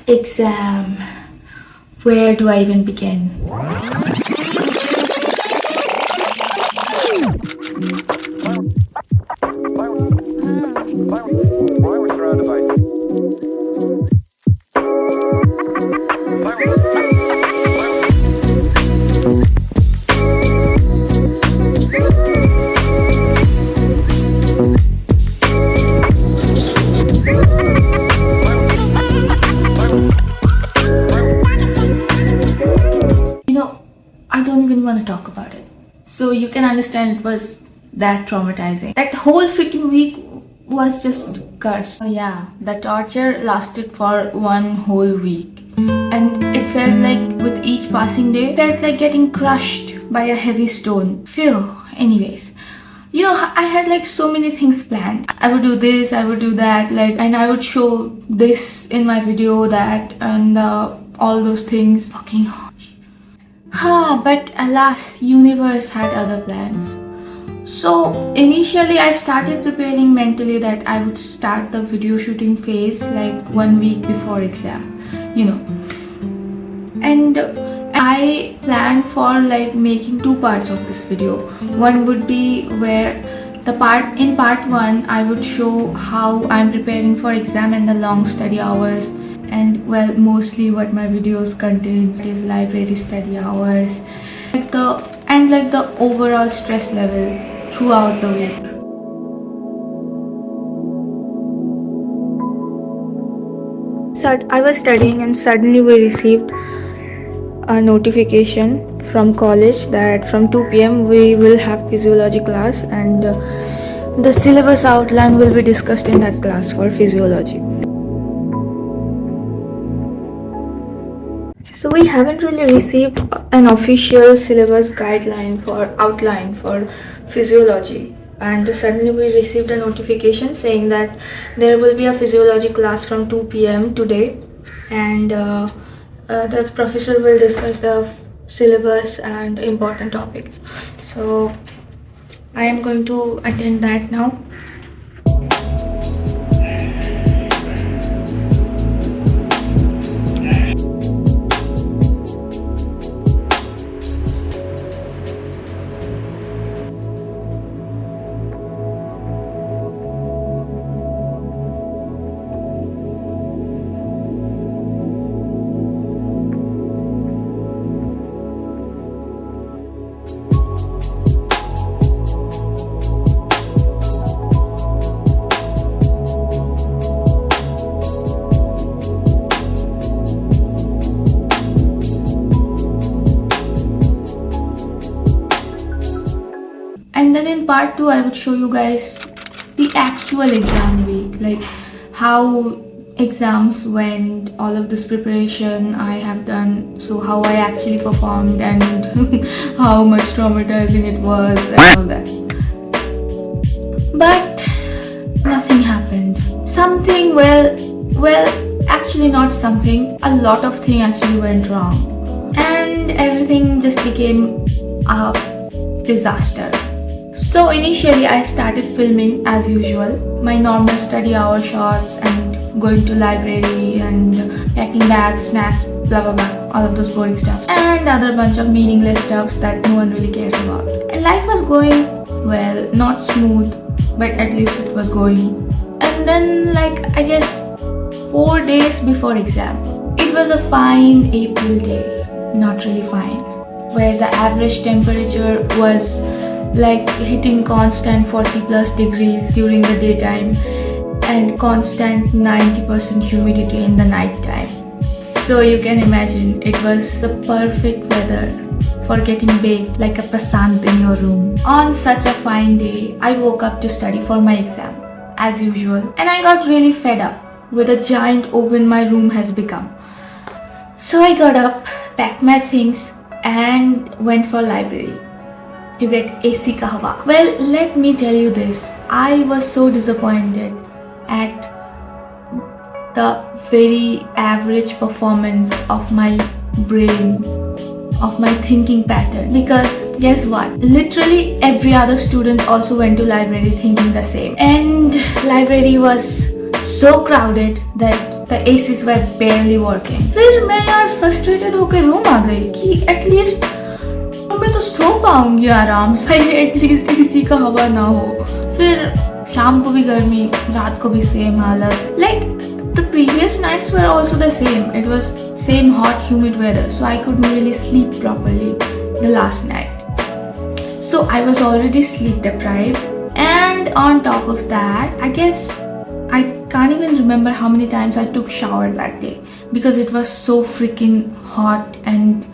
Exam. Where do I even begin? I don't even want to talk about it. So you can understand it was that traumatizing. That whole freaking week was just cursed. Oh yeah, the torture lasted for one whole week. And it felt like with each passing day, it felt like getting crushed by a heavy stone. Phew, anyways. I had like so many things planned. I would do this, I would do that, and I would show this in my video, that, and all those things. Fucking but alas, universe had other plans. So initially I started preparing mentally that I would start the video shooting phase like 1 week before exam, And I planned for like making 2 parts of this video. One would be where in part 1 I would show how I'm preparing for exam and the long study hours, and mostly what my videos contains is library study hours, the overall stress level throughout the week. So I was studying and suddenly we received a notification from college that from 2 p.m. we will have physiology class, and the syllabus outline will be discussed in that class for physiology. So we haven't really received an official syllabus outline for physiology, and suddenly we received a notification saying that there will be a physiology class from 2 p.m. today, and the professor will discuss the syllabus and important topics. So I am going to attend that now. And then in part 2 I would show you guys the actual exam week, like how exams went, all of this preparation I have done, so how I actually performed and how much traumatizing it was and all that. But nothing happened. Something, actually not something, a lot of things actually went wrong, and everything just became a disaster. So initially I started filming as usual, my normal study hour shots and going to library and packing bags, snacks, blah blah blah, all of those boring stuff and other bunch of meaningless stuffs that no one really cares about. And life was going well, not smooth, but at least it was going. And then I guess 4 days before exam, it was a fine April day, not really fine, where the average temperature was hitting constant 40 plus degrees during the daytime and constant 90% humidity in the night time. So you can imagine it was the perfect weather for getting baked like a prasant in your room. On such a fine day, I woke up to study for my exam as usual, and I got really fed up with the giant oven my room has become. So I got up, packed my things and went for library to get AC kahwa. Well, let me tell you this, I was so disappointed at the very average performance of my brain, of my thinking pattern, because guess what? Literally every other student also went to library thinking the same. And library was so crowded that the ACs were barely working. फिर मैं यार frustrated होकर room आ गई कि at least मैं तो सो पाऊंगी आराम से, एटलीस्ट एसी का हवा ना हो. फिर शाम को भी गर्मी, रात को भी सेम हालत. Like the previous nights were also the same. It was same hot humid weather, so I couldn't really sleep properly the last night. So I was already sleep deprived, and on top of that, I guess I can't even remember how many times I took shower that day because it was so freaking hot, and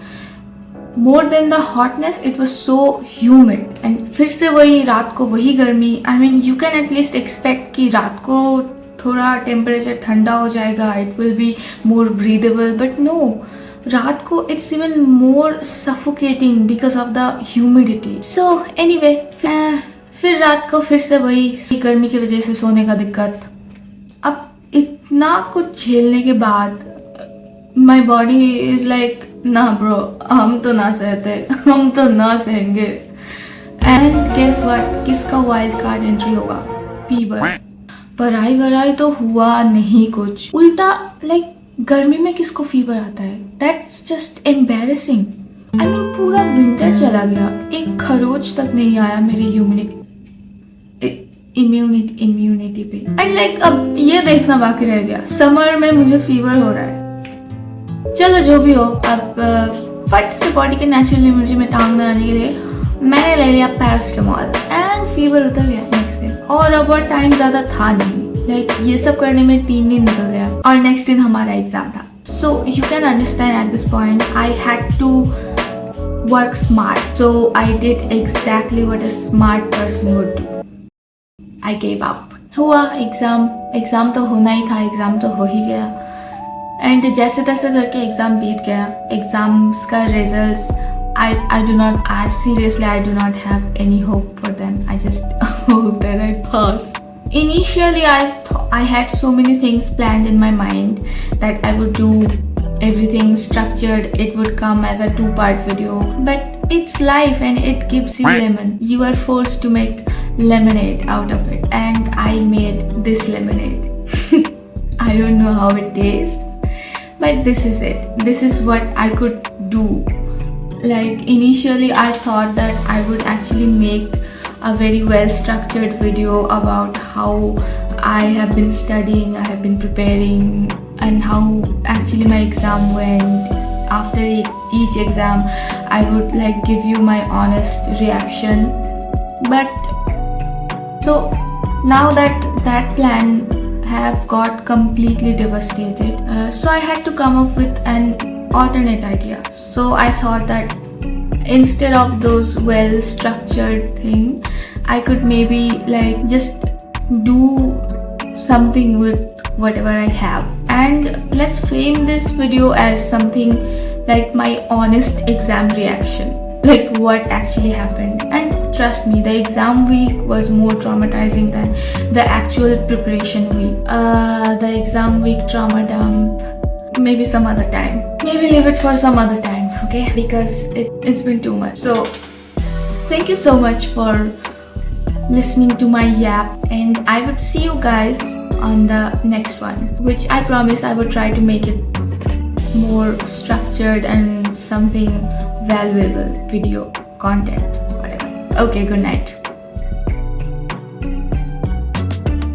more than the hotness, it was so humid. And फिर से वही रात को वही गर्मी. I mean, you can at least expect कि रात को थोड़ा टेम्परेचर ठंडा हो जाएगा, it will be more breathable, but no, रात को it's even more suffocating because of the humidity. So anyway, फिर रात को फिर से वही गर्मी की वजह से सोने का दिक्कत. अब इतना कुछ झेलने के बाद my body is like, ना ब्रो, हम तो ना सहते, हम तो ना सहेंगे. एंड गेस व्हाट, किसका वाइल्ड कार्ड एंट्री होगा? फीवर. पढ़ाई वराई तो हुआ नहीं कुछ, उल्टा लाइक गर्मी में किसको फीवर आता है? That's just embarrassing. I mean पूरा विंटर चला गया, एक खरोच तक नहीं आया मेरे इम्यूनिटी पे. एंड लाइक अब ये देखना बाकी रह गया, समर में मुझे फीवर हो रहा है. चलो जो भी हो, अब फट से बॉडी के नेचुरल इम्यूनिटी में टांग बनाने के लिए मैंने ले लिया पैरासिटामोल एंड फीवर उतर गया नेक्स्ट दिन. और अब और टाइम ज़्यादा था नहीं, लाइक ये सब करने में 3 दिन निकल गया और नेक्स्ट दिन हमारा एग्जाम था. So you can understand at this point I had to work smart. So I did exactly what a smart person would do. I give up. हुआ एग्जाम तो होना ही था, एग्जाम तो हो ही गया. एंड जैसे तैसे करके एग्ज़ाम बीत गया. एग्ज़ाम्स का results I do not, seriously I do not have any hope for them. I just hope that I pass. Initially I had so many things planned in my mind that I would do everything structured. It would come as a 2-part video, but it's life and it gives you lemon. You are forced to make lemonade out of it, and I made this lemonade. I don't know how it tastes, but this is it. This is what I could do. Like initially I thought that I would actually make a very well structured video about how I have been studying, I have been preparing, and how actually my exam went. After each exam I would like give you my honest reaction. But so now that plan have got completely devastated, so I had to come up with an alternate idea. So I thought that instead of those well structured thing, I could maybe like just do something with whatever I have, and let's frame this video as something like my honest exam reaction, like what actually happened. And trust me, the exam week was more traumatizing than the actual preparation week. The exam week trauma dump, maybe some other time. Maybe leave it for some other time, okay? Because it's been too much. So thank you so much for listening to my yap, and I would see you guys on the next one, which I promise I would try to make it more structured and something valuable video content, whatever. Okay, good night.